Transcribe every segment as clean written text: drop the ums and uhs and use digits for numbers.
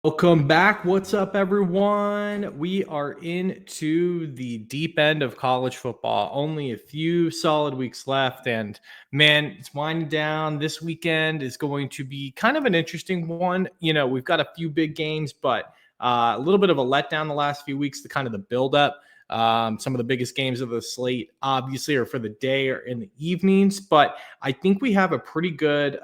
Welcome back. What's up, everyone? We are into the deep end of college football. Only a few solid weeks left, and man, it's winding down. This weekend is going to be kind of an interesting one. We've got a few big games, but a little bit of a letdown the last few weeks. The kind of the buildup. Some of the biggest games of the slate, obviously, are for the day or in the evenings. But I think we have a pretty good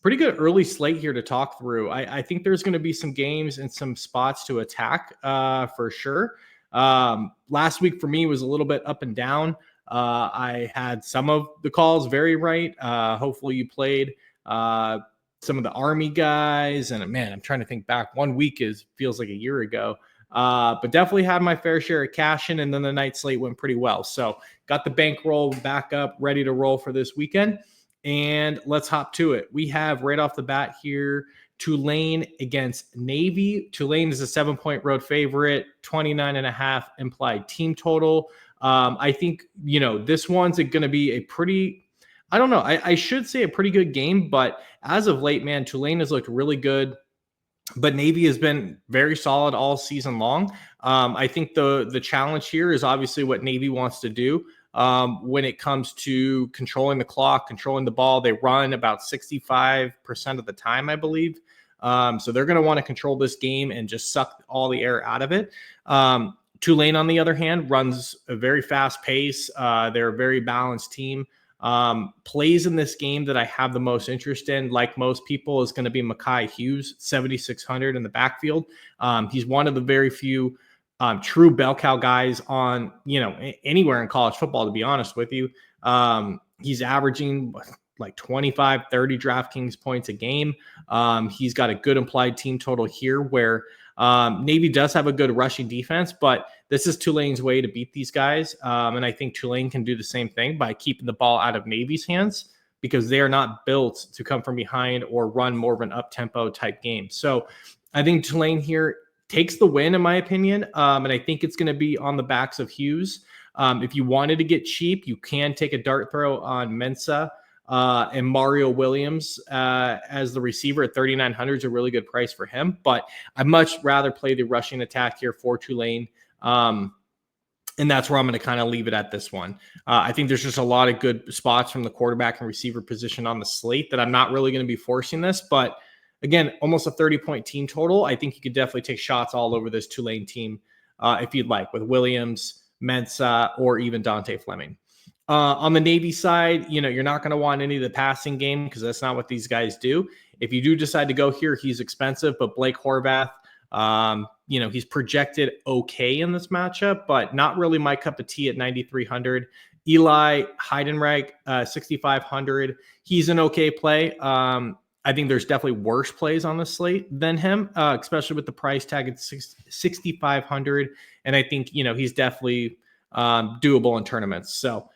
early slate here to talk through. I think there's going to be some games and some spots to attack for sure. Last week for me was a little bit up and down. I had some of the calls very right. Hopefully you played some of the Army guys. And man, I'm trying to think back. 1 week feels like a year ago. But definitely had my fair share of cash in, and then the night slate went pretty well. So got the bankroll back up, ready to roll for this weekend. And let's hop to it. We have right off the bat here Tulane against Navy. Tulane is a 7-point road favorite, 29.5 implied team total. I think, this one's going to be a pretty, I don't know, I should say a pretty good game, but as of late, man, Tulane has looked really good. But Navy has been very solid all season long. I think the challenge here is obviously what Navy wants to do. When it comes to controlling the clock, controlling the ball, they run about 65% of the time, I believe. So they're going to want to control this game and just suck all the air out of it. Tulane, on the other hand, runs a very fast pace. They're a very balanced team. Plays in this game that I have the most interest in, like most people, is going to be Mekhi Hughes, 7,600 in the backfield. He's one of the very few true bell cow guys on, anywhere in college football, to be honest with you. He's averaging like 25, 30 DraftKings points a game. He's got a good implied team total here where Navy does have a good rushing defense, but this is Tulane's way to beat these guys. And I think Tulane can do the same thing by keeping the ball out of Navy's hands because they are not built to come from behind or run more of an up-tempo type game. So I think Tulane here takes the win, in my opinion. And I think it's going to be on the backs of Hughes. If you wanted to get cheap, you can take a dart throw on Mensa and Mario Williams as the receiver at 3,900 is a really good price for him. But I'd much rather play the rushing attack here for Tulane. And that's where I'm going to kind of leave it at this one. I think there's just a lot of good spots from the quarterback and receiver position on the slate that I'm not really going to be forcing this. But again, almost a 30-point team total. I think you could definitely take shots all over this Tulane team if you'd like, with Williams, Mensa, or even Dante Fleming. On the Navy side, you're not going to want any of the passing game because that's not what these guys do. If you do decide to go here, he's expensive, but Blake Horvath, he's projected okay in this matchup, but not really my cup of tea at 9,300. Eli Heidenreich, 6,500. He's an okay play. I think there's definitely worse plays on the slate than him, especially with the price tag at 6,500. And I think, he's definitely doable in tournaments. So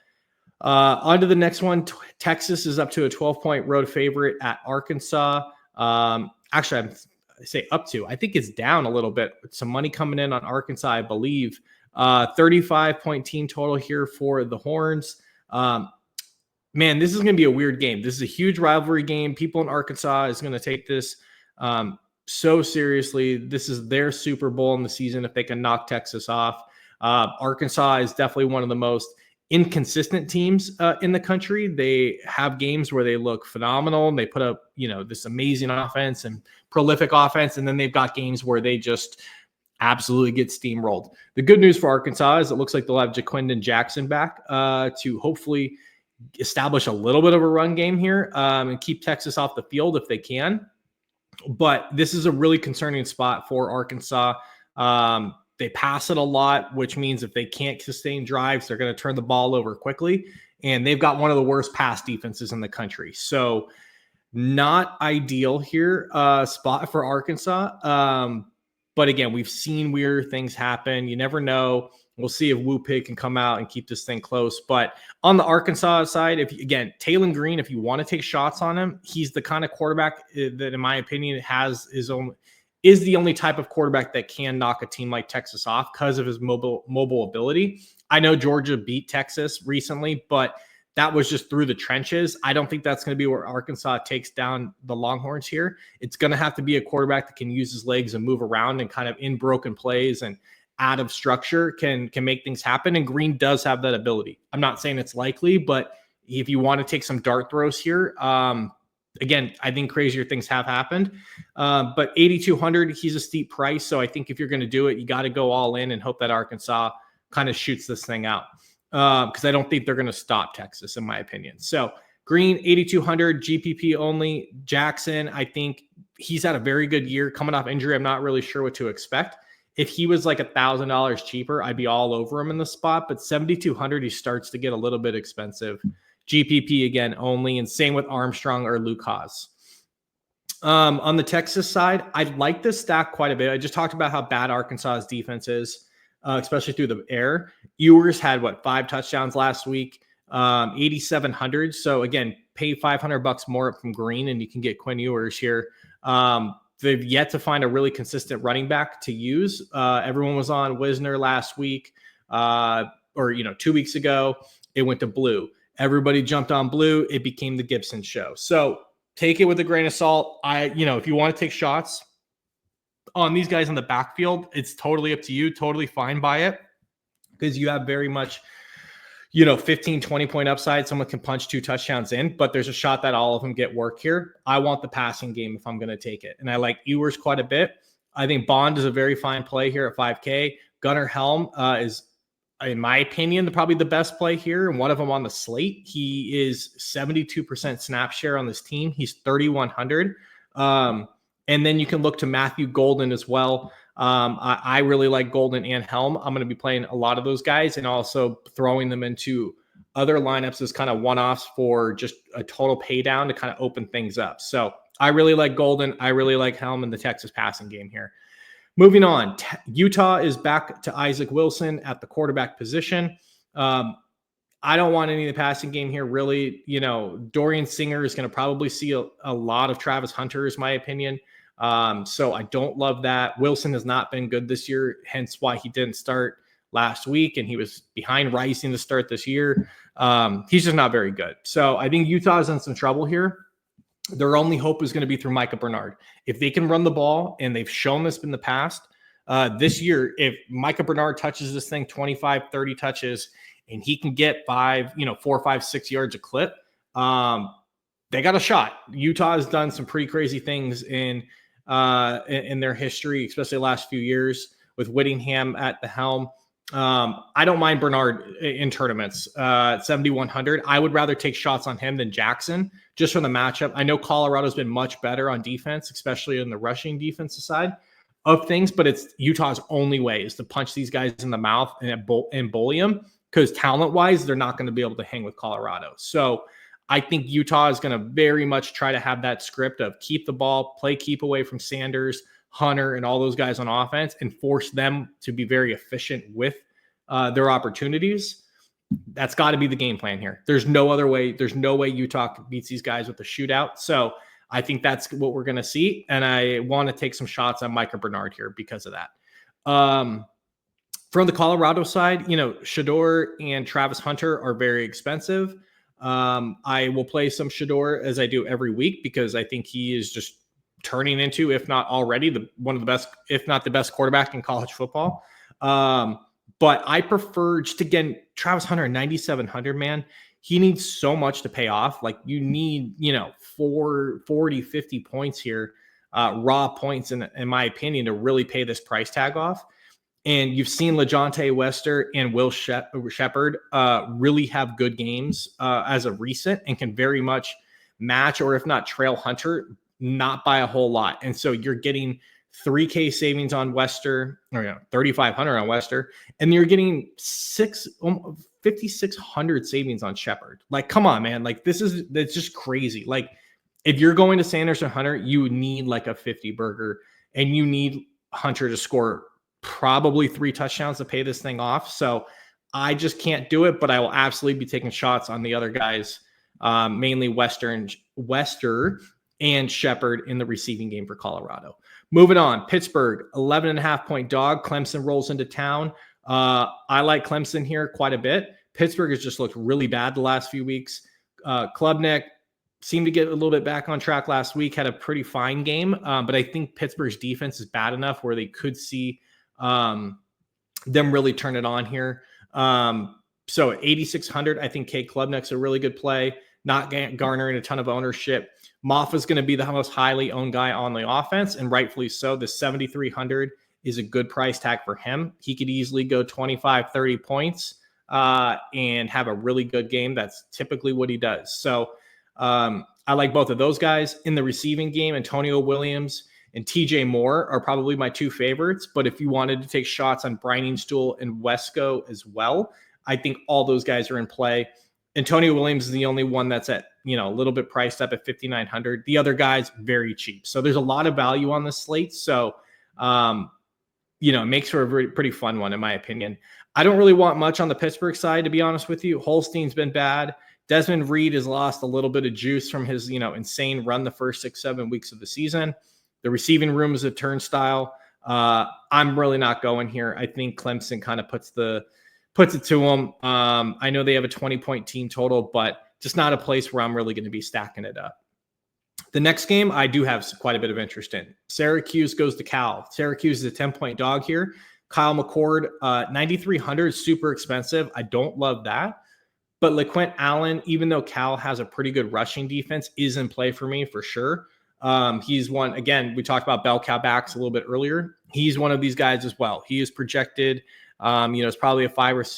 on to the next one. Texas is up to a 12-point road favorite at Arkansas. Actually, I say up to. I think it's down a little bit. Some money coming in on Arkansas, I believe. 35-point team total here for the Horns. Man, this is going to be a weird game. This is a huge rivalry game. People in Arkansas is going to take this so seriously. This is their Super Bowl in the season if they can knock Texas off. Arkansas is definitely one of the most inconsistent teams in the country. They have games where they look phenomenal and they put up, this amazing offense and prolific offense. And then they've got games where they just absolutely get steamrolled. The good news for Arkansas is it looks like they'll have Jaquindon Jackson back to hopefully establish a little bit of a run game here and keep Texas off the field if they can. But this is a really concerning spot for Arkansas. They pass it a lot, which means if they can't sustain drives, they're going to turn the ball over quickly. And they've got one of the worst pass defenses in the country. So not ideal here spot for Arkansas. But again, we've seen weird things happen. You never know. We'll see if Woo Pig can come out and keep this thing close. But on the Arkansas side, Taylon Green, if you want to take shots on him, he's the kind of quarterback that, in my opinion, is the only type of quarterback that can knock a team like Texas off because of his mobile ability. I know Georgia beat Texas recently, but that was just through the trenches. I don't think that's going to be where Arkansas takes down the Longhorns here. It's going to have to be a quarterback that can use his legs and move around and kind of in broken plays and out of structure can make things happen. And Green does have that ability. I'm not saying it's likely, but if you want to take some dart throws here, again, I think crazier things have happened. But 8,200, he's a steep price. So I think if you're going to do it, you got to go all in and hope that Arkansas kind of shoots this thing out. Because I don't think they're going to stop Texas, in my opinion. So Green, 8,200, GPP only. Jackson, I think he's had a very good year coming off injury. I'm not really sure what to expect. If he was like $1,000 cheaper, I'd be all over him in the spot. But 7,200, he starts to get a little bit expensive. GPP again only, and same with Armstrong or Luke Haas. On the Texas side, I like this stack quite a bit. I just talked about how bad Arkansas's defense is, especially through the air. Ewers had 5 touchdowns last week, 8,700. So again, pay $500 more up from Green, and you can get Quinn Ewers here. They've yet to find a really consistent running back to use. Everyone was on Wisner last week, or 2 weeks ago. It went to Blue. Everybody jumped on Blue. It became the Gibson show. So take it with a grain of salt. If you want to take shots on these guys in the backfield, it's totally up to you. Totally fine by it, because you have very much, 15, 20 point upside. Someone can punch 2 touchdowns in, but there's a shot that all of them get work here. I want the passing game if I'm going to take it. And I like Ewers quite a bit. I think Bond is a very fine play here at 5K. Gunnar Helm is, in my opinion, probably the best play here, and one of them on the slate. He is 72% snap share on this team. He's 3,100. And then you can look to Matthew Golden as well. I really like Golden and Helm. I'm going to be playing a lot of those guys and also throwing them into other lineups as kind of one-offs for just a total pay down to kind of open things up. So I really like Golden. I really like Helm in the Texas passing game here. Moving on, Utah is back to Isaac Wilson at the quarterback position. I don't want any of the passing game here, really. Dorian Singer is going to probably see a lot of Travis Hunter, is my opinion. So I don't love that. Wilson has not been good this year, hence why he didn't start last week, and he was behind Rising to start this year. He's just not very good. So I think Utah's in some trouble here. Their only hope is going to be through Micah Bernard. If they can run the ball, and they've shown this in the past, this year, if Micah Bernard touches this thing 25, 30 touches, and he can get 4, 5, 6 yards a clip, they got a shot. Utah has done some pretty crazy things in their history, especially the last few years with Whittingham at the helm. I don't mind Bernard in tournaments at 7,100. I would rather take shots on him than Jackson just from the matchup. I know Colorado's been much better on defense, especially in the rushing defensive side of things, but it's Utah's only way is to punch these guys in the mouth and bully them, because talent-wise, they're not going to be able to hang with Colorado. So I think Utah is going to very much try to have that script of keep the ball, keep away from Sanders, Hunter, and all those guys on offense, and force them to be very efficient with their opportunities. That's got to be the game plan here. There's no other way. There's no way Utah beats these guys with a shootout. So I think that's what we're going to see. And I want to take some shots on Micah Bernard here because of that. From the Colorado side, Shador and Travis Hunter are very expensive. I will play some Shador as I do every week, because I think he is just turning into, if not already, one of the best, if not the best quarterback in college football. But I prefer just, again, Travis Hunter, 9,700, man. He needs so much to pay off. Like, you need, 40, 50 points here, raw points, in my opinion, to really pay this price tag off. And you've seen LeJontay Wester and Will Shepard really have good games as of recent, and can very much match, or if not trail Hunter, not by a whole lot. And so you're getting 3K savings on Wester, or 3,500 on Wester, and you're getting 5,600 savings on Shepard. Like, come on, man. Like, that's just crazy. Like, if you're going to Sanders or Hunter, you need like a 50 burger, and you need Hunter to score probably 3 touchdowns to pay this thing off. So I just can't do it, but I will absolutely be taking shots on the other guys, mainly Wester and Shepard in the receiving game for Colorado. Moving on, Pittsburgh, 11.5 point dog. Clemson rolls into town. I like Clemson here quite a bit. Pittsburgh has just looked really bad the last few weeks. Klubnik seemed to get a little bit back on track last week, had a pretty fine game, but I think Pittsburgh's defense is bad enough where they could see them really turn it on here. So at 8,600, I think Cade Klubnik's a really good play, not garnering a ton of ownership. Moffa's going to be the most highly owned guy on the offense, and rightfully so. The 7,300 is a good price tag for him. He could easily go 25, 30 points and have a really good game. That's typically what he does. So I like both of those guys. In the receiving game, Antonio Williams and TJ Moore are probably my two favorites. But if you wanted to take shots on Briningstool and Wesco as well, I think all those guys are in play. Antonio Williams is the only one that's at, a little bit priced up at 5,900. The other guys, very cheap. So there's a lot of value on this slate. So, it makes for a pretty fun one, in my opinion. I don't really want much on the Pittsburgh side, to be honest with you. Holstein's been bad. Desmond Reed has lost a little bit of juice from his, insane run the first 6-7 weeks of the season. The receiving room is a turnstile. I'm really not going here. I think Clemson kind of puts it to them. I know they have a 20-point team total, but just not a place where I'm really going to be stacking it up. The next game I do have quite a bit of interest in. Syracuse goes to Cal. Syracuse is a 10-point dog here. Kyle McCord, 9,300 is super expensive. I don't love that. But LeQuint Allen, even though Cal has a pretty good rushing defense, is in play for me for sure. He's one, again, we talked about bell cow backs a little bit earlier. He's one of these guys as well. He is projected, it's probably a fifth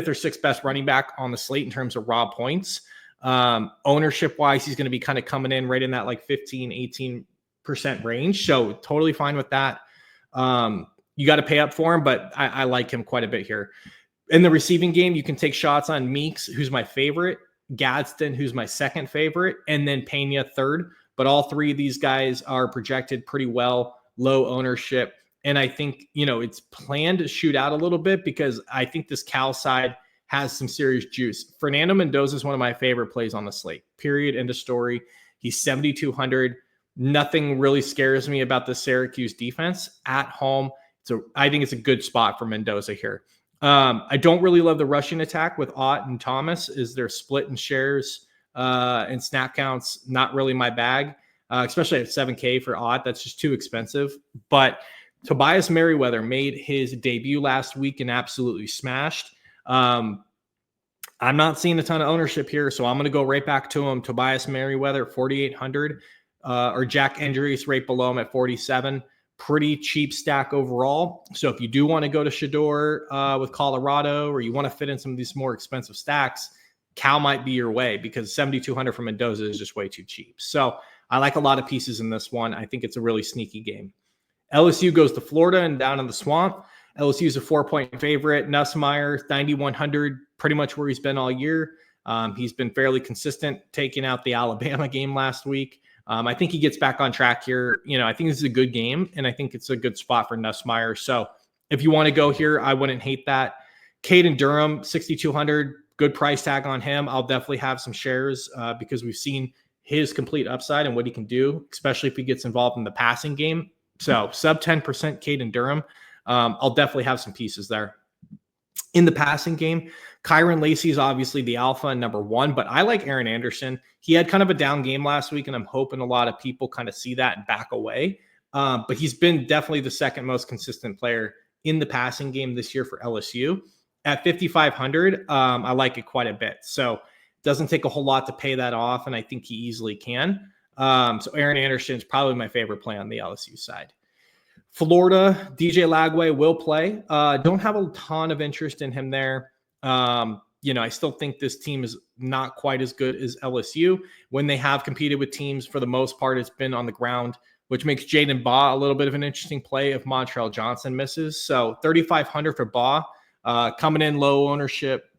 or sixth best running back on the slate in terms of raw points. Ownership wise, he's going to be kind of coming in right in that like 15, 18% range. So totally fine with that. You got to pay up for him, but I like him quite a bit here. In the receiving game, you can take shots on Meeks, who's my favorite, Gadsden, who's my second favorite, and then Pena third. But all three of these guys are projected pretty well, low ownership. And I think, it's planned to shoot out a little bit because I think this Cal side has some serious juice. Fernando Mendoza is one of my favorite plays on the slate, period, end of story. He's 7,200. Nothing really scares me about the Syracuse defense at home. I think it's a good spot for Mendoza here. I don't really love the rushing attack with Ott and Thomas. Is their split in shares and snap counts not really my bag, especially at 7K for Ott. That's just too expensive. But Tobias Merriweather made his debut last week and absolutely smashed. I'm not seeing a ton of ownership here, so I'm going to go right back to him. Tobias Merriweather, 4,800, or Jack Endries right below him at 47. Pretty cheap stack overall. So if you do want to go to Shador with Colorado, or you want to fit in some of these more expensive stacks, Cal might be your way because 7,200 from Mendoza is just way too cheap. So I like a lot of pieces in this one. I think it's a really sneaky game. LSU goes to Florida and down in the swamp. LSU is a 4-point favorite. Nussmeier, 9,100, pretty much where he's been all year. He's been fairly consistent, taking out the Alabama game last week. I think he gets back on track here. I think this is a good game, and I think it's a good spot for Nussmeier. So if you want to go here, I wouldn't hate that. Caden Durham, 6,200, good price tag on him. I'll definitely have some shares because we've seen his complete upside and what he can do, especially if he gets involved in the passing game. So sub 10% Caden Durham. I'll definitely have some pieces there. In the passing game, Kyron Lacey is obviously the alpha and number one, but I like Aaron Anderson. He had kind of a down game last week, and I'm hoping a lot of people kind of see that and back away. But he's been definitely the second most consistent player in the passing game this year for LSU. At 5,500, I like it quite a bit. So it doesn't take a whole lot to pay that off, and I think he easily can. So Aaron Anderson is probably my favorite play on the LSU side. Florida, DJ Lagway will play. Don't have a ton of interest in him there. I still think this team is not quite as good as LSU. When they have competed with teams, for the most part, it's been on the ground, which makes Jaden Baugh a little bit of an interesting play if Montreal Johnson misses. So 3,500 for Baugh, coming in low ownership.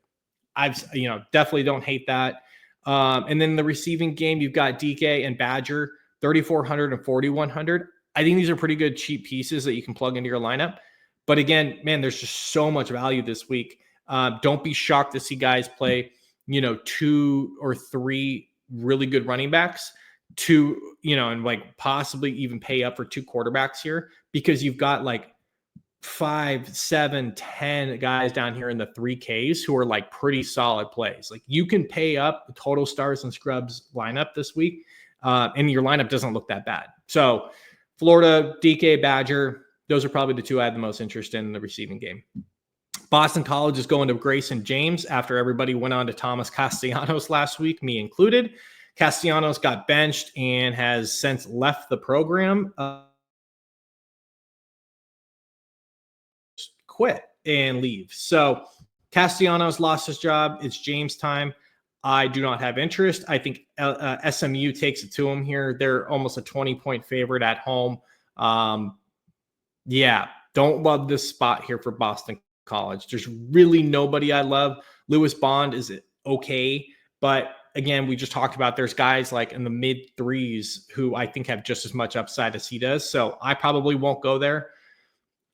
Definitely don't hate that. And then the receiving game, you've got DK and Badger, 3,400 and 4,100. I think these are pretty good cheap pieces that you can plug into your lineup. But again, man, there's just so much value this week. Don't be shocked to see guys play, 2 or 3 really good running backs, and like possibly even pay up for 2 quarterbacks here, because you've got like 5, 7, 10 guys down here in the 3Ks who are like pretty solid plays. Like you can pay up the total stars and scrubs lineup this week, and your lineup doesn't look that bad. So Florida, DK, Badger, those are probably the two I had the most interest in the receiving game. Boston College is going to Grayson James after everybody went on to Thomas Castellanos last week, me included. Castellanos got benched and has since left the program. Quit and leave. So Castellanos lost his job. It's James' time. I do not have interest. I think SMU takes it to him here. They're almost a 20-point favorite at home. Yeah, don't love this spot here for Boston College. There's really nobody I love. Lewis Bond is okay, but again, we just talked about there's guys like in the mid threes who I think have just as much upside as he does. So I probably won't go there.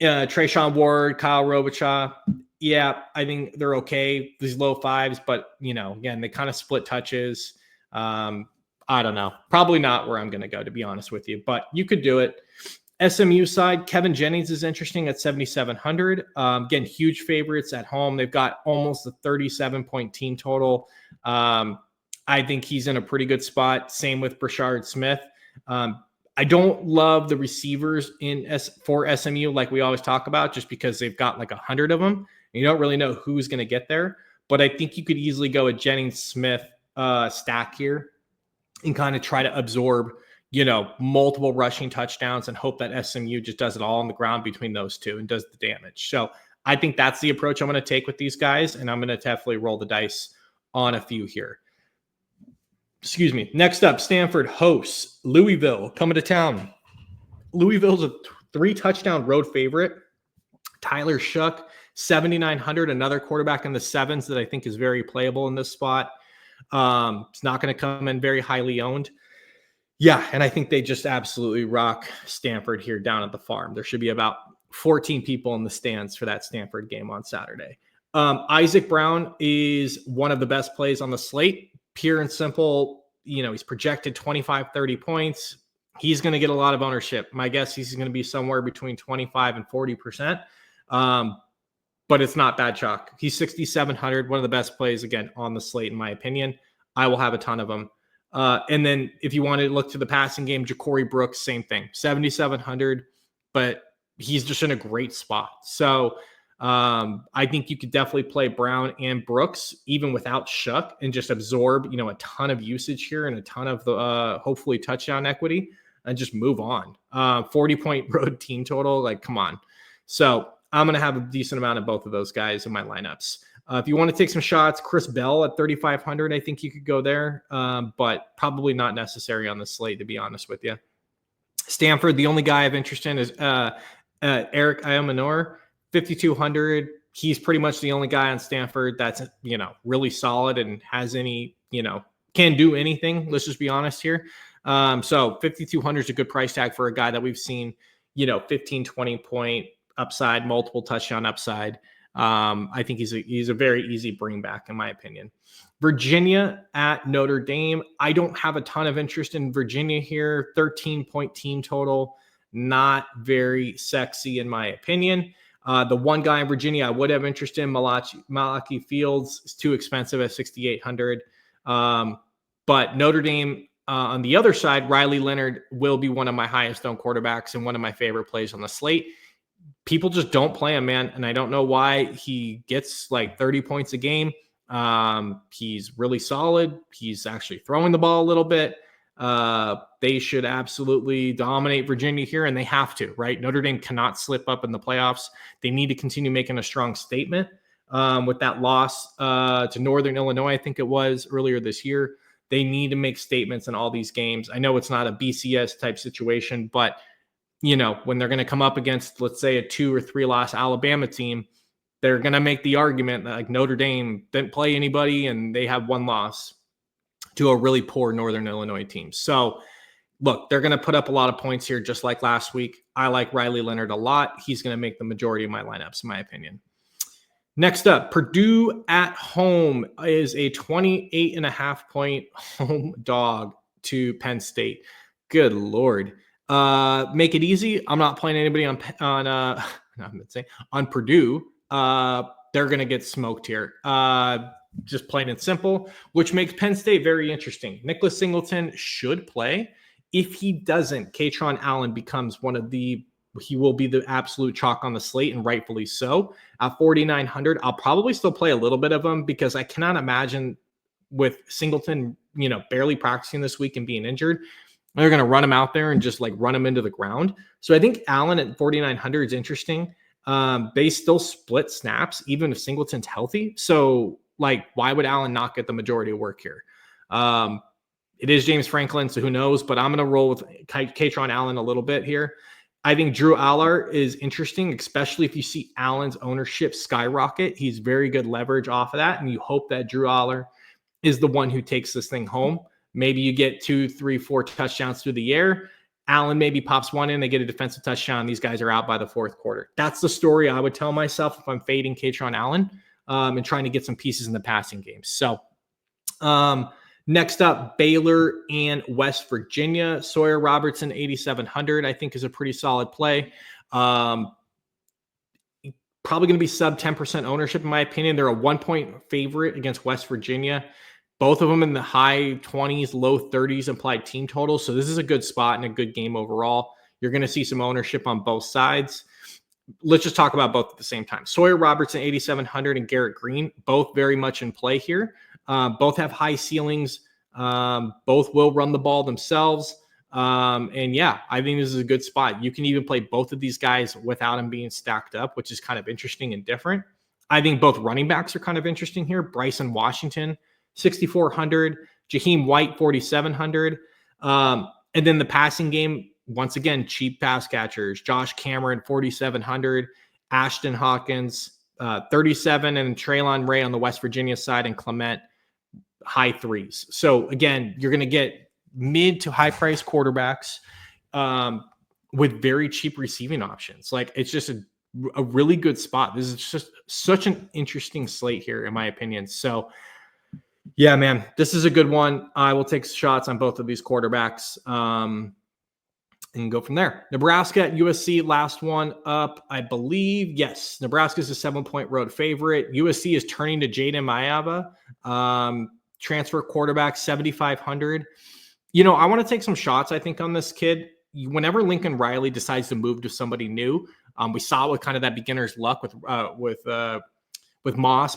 Trayshawn Ward, Kyle Robichaud. Yeah, I think they're okay. These low fives, but again, they kind of split touches. I don't know. Probably not where I'm going to go, to be honest with you, but you could do it. SMU side, Kevin Jennings is interesting at 7,700. Again, huge favorites at home. They've got almost a 37-point team total. I think he's in a pretty good spot. Same with Brashard Smith. I don't love the receivers for SMU like we always talk about, just because they've got like 100 of them. And you don't really know who's going to get there. But I think you could easily go a Jennings Smith stack here and kind of try to absorb, multiple rushing touchdowns and hope that SMU just does it all on the ground between those two and does the damage. So I think that's the approach I'm going to take with these guys, and I'm going to definitely roll the dice on a few here. Excuse me. Next up, Stanford hosts Louisville coming to town. Louisville's a 3-touchdown road favorite. Tyler Shough, 7,900, another quarterback in the sevens that I think is very playable in this spot. It's not going to come in very highly owned. Yeah, and I think they just absolutely rock Stanford here down at the farm. There should be about 14 people in the stands for that Stanford game on Saturday. Isaac Brown is one of the best plays on the slate. Pure and simple, he's projected 25, 30 points. He's going to get a lot of ownership. My guess he's going to be somewhere between 25 and 40%. But it's not bad chalk. He's 6,700, one of the best plays, again, on the slate, in my opinion. I will have a ton of them. And then if you want to look to the passing game, Ja'Cory Brooks, same thing, 7,700, but he's just in a great spot. So I think you could definitely play Brown and Brooks even without Shough and just absorb, a ton of usage here and a ton of the hopefully touchdown equity and just move on. 40-point road team total, like, come on. So I'm going to have a decent amount of both of those guys in my lineups. If you want to take some shots, Chris Bell at 3,500, I think you could go there, but probably not necessary on the slate, to be honest with you. Stanford, the only guy I have interest in is Eric Ayamanor, 5,200. He's pretty much the only guy on Stanford that's, really solid and has any, can do anything. Let's just be honest here. So 5,200 is a good price tag for a guy that we've seen, 15, 20 point upside, multiple touchdown upside. I think he's a very easy bring back, in my opinion. Virginia at Notre Dame. I don't have a ton of interest in Virginia here. 13-point team total. Not very sexy, in my opinion. The one guy in Virginia I would have interest in, Malachi Fields, is too expensive at 6,800. But Notre Dame, on the other side, Riley Leonard will be one of my highest owned quarterbacks and one of my favorite plays on the slate. People just don't play him, man. And I don't know why. He gets like 30 points a game. He's really solid. He's actually throwing the ball a little bit. They should absolutely dominate Virginia here, and they have to, right? Notre Dame cannot slip up in the playoffs. They need to continue making a strong statement. With that loss to Northern Illinois, I think it was earlier this year, they need to make statements in all these games. I know it's not a BCS type situation, but when they're going to come up against, let's say, a 2 or 3 loss Alabama team, they're going to make the argument that like Notre Dame didn't play anybody and they have 1 loss to a really poor Northern Illinois team. So look, they're going to put up a lot of points here, just like last week. I like Riley Leonard a lot. He's going to make the majority of my lineups, in my opinion. Next up, Purdue at home is a 28.5-point home dog to Penn State. Good Lord. Make it easy. I'm not playing anybody on on Purdue, they're going to get smoked here. Just plain and simple, which makes Penn State very interesting. Nicholas Singleton should play. If he doesn't, Katron Allen becomes he will be the absolute chalk on the slate, and rightfully so. At 4,900, I'll probably still play a little bit of him because I cannot imagine with Singleton, barely practicing this week and being injured, they're going to run him out there and just like run him into the ground. So I think Allen at 4,900 is interesting. They still split snaps, even if Singleton's healthy. So like, why would Allen not get the majority of work here? It is James Franklin, so who knows? But I'm going to roll with Katron Allen a little bit here. I think Drew Aller is interesting, especially if you see Allen's ownership skyrocket. He's very good leverage off of that, and you hope that Drew Aller is the one who takes this thing home. Maybe you get 2, 3, 4 touchdowns through the air. Allen maybe pops one in, they get a defensive touchdown. These guys are out by the fourth quarter. That's the story I would tell myself if I'm fading Katron Allen and trying to get some pieces in the passing game. So next up, Baylor and West Virginia. Sawyer Robertson, 8,700, I think is a pretty solid play. Probably going to be sub 10% ownership, in my opinion. They're a 1-point favorite against West Virginia. Both of them in the high 20s, low 30s implied team total. So this is a good spot and a good game overall. You're going to see some ownership on both sides. Let's just talk about both at the same time. Sawyer Robertson, 8,700, and Garrett Green, both very much in play here. Both have high ceilings. Both will run the ball themselves. And yeah, I think this is a good spot. You can even play both of these guys without them being stacked up, which is kind of interesting and different. I think both running backs are kind of interesting here. Bryson Washington, 6,400. Jaheim White, 4,700. And then the passing game, once again, cheap pass catchers. Josh Cameron, 4,700. Ashton Hawkins, 37. And Traylon Ray on the West Virginia side, and Clement, high 3s. So again, you're going to get mid to high price quarterbacks with very cheap receiving options. Like, it's just a really good spot. This is just such an interesting slate here, in my opinion. So yeah, man, this is a good one. I will take shots on both of these quarterbacks and go from there. Nebraska at USC, last one up, I believe. Yes, Nebraska is a 7-point road favorite. USC is turning to Jaden Mayava, transfer quarterback, 7,500. I want to take some shots, I think, on this kid. Whenever Lincoln Riley decides to move to somebody new, we saw with kind of that beginner's luck with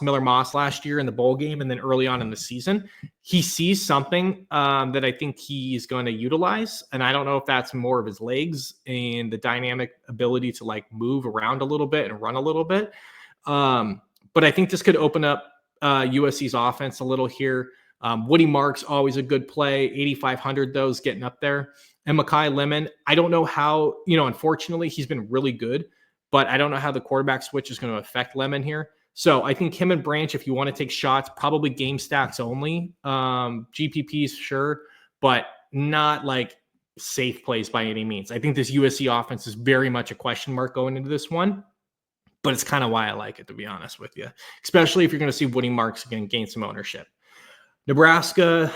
Miller Moss last year in the bowl game, and then early on in the season, he sees something that I think he's going to utilize. And I don't know if that's more of his legs and the dynamic ability to like move around a little bit and run a little bit. But I think this could open up USC's offense a little here. Woody Marks, always a good play. 8,500, though, is getting up there. And Mekhi Lemon, I don't know how, unfortunately, he's been really good, but I don't know how the quarterback switch is going to affect Lemon here. So I think him and Branch, if you want to take shots, probably game stacks only. GPPs, sure, but not like safe plays by any means. I think this USC offense is very much a question mark going into this one, but it's kind of why I like it, to be honest with you, especially if you're going to see Woody Marks again gain some ownership. Nebraska,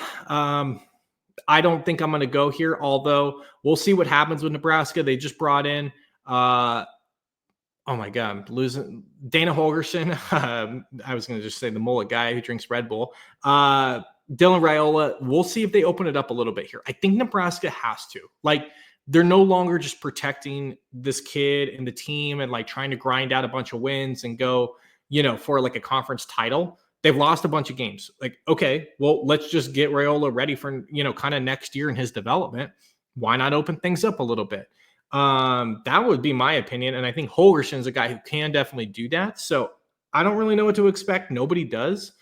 I don't think I'm going to go here, although we'll see what happens with Nebraska. They just brought in oh my God, I'm losing Dana Holgerson. I was going to just say the mullet guy who drinks Red Bull. Dylan Raiola. We'll see if they open it up a little bit here. I think Nebraska has to. Like, they're no longer just protecting this kid and the team and like trying to grind out a bunch of wins and go, for like a conference title. They've lost a bunch of games. Like, okay, well, let's just get Raiola ready for, kind of next year in his development. Why not open things up a little bit? That would be my opinion. And I think Holgerson's a guy who can definitely do that. So I don't really know what to expect. Nobody does,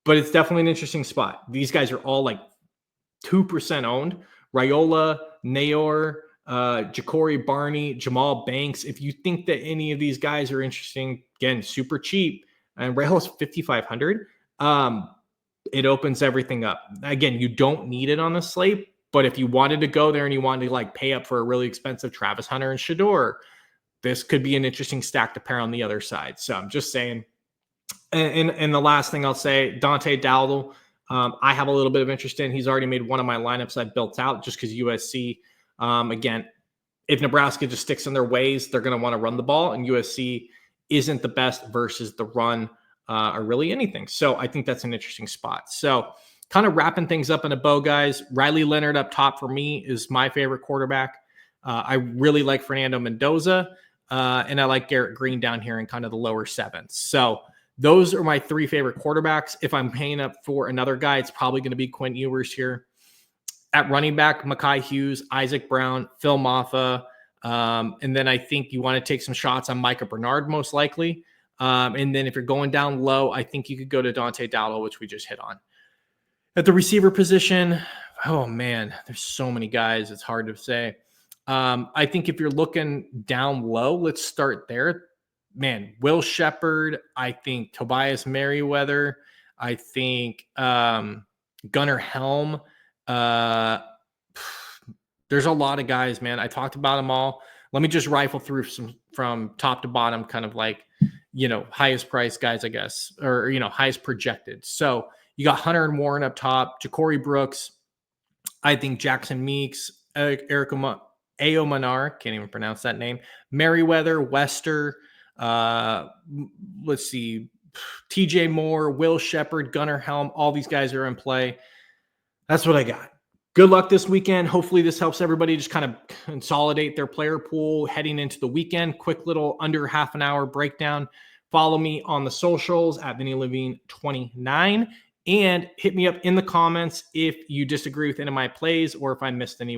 but it's definitely an interesting spot. These guys are all like 2% owned. Raiola, Nayor, Ja'Cory Barney, Jamal Banks. If you think that any of these guys are interesting, again, super cheap, and Raiola's 5,500. It opens everything up. Again, you don't need it on the slate. But if you wanted to go there and you wanted to like pay up for a really expensive Travis Hunter and Shador, this could be an interesting stack to pair on the other side. So I'm just saying. And the last thing I'll say, Dante Dowdle, I have a little bit of interest in. He's already made one of my lineups I've built out just because USC, again, if Nebraska just sticks in their ways, they're going to want to run the ball, and USC isn't the best versus the run or really anything. So I think that's an interesting spot. So kind of wrapping things up in a bow, guys. Riley Leonard up top for me is my favorite quarterback. I really like Fernando Mendoza, and I like Garrett Green down here in kind of the lower sevens. So those are my three favorite quarterbacks. If I'm paying up for another guy, it's probably going to be Quinn Ewers here. At running back, Mekhi Hughes, Isaac Brown, Phil Maffa. And then I think you want to take some shots on Micah Bernard, most likely. And then if you're going down low, I think you could go to Dante Dowdle, which we just hit on. At the receiver position, oh man, there's so many guys. It's hard to say. I think if you're looking down low, let's start there. Man, Will Shepherd. I think Tobias Merriweather. I think Gunnar Helm. There's a lot of guys, man. I talked about them all. Let me just rifle through some from top to bottom, kind of like, highest price guys, I guess, or, highest projected. So you got Hunter and Warren up top, Ja'Cory Brooks. I think Jackson Meeks, Eric Aomanar, can't even pronounce that name, Merriweather, Wester, let's see, TJ Moore, Will Shepherd, Gunnar Helm, all these guys are in play. That's what I got. Good luck this weekend. Hopefully this helps everybody just kind of consolidate their player pool heading into the weekend. Quick little under half an hour breakdown. Follow me on the socials at Vinnie Levine 29 and hit me up in the comments if you disagree with any of my plays or if I missed any.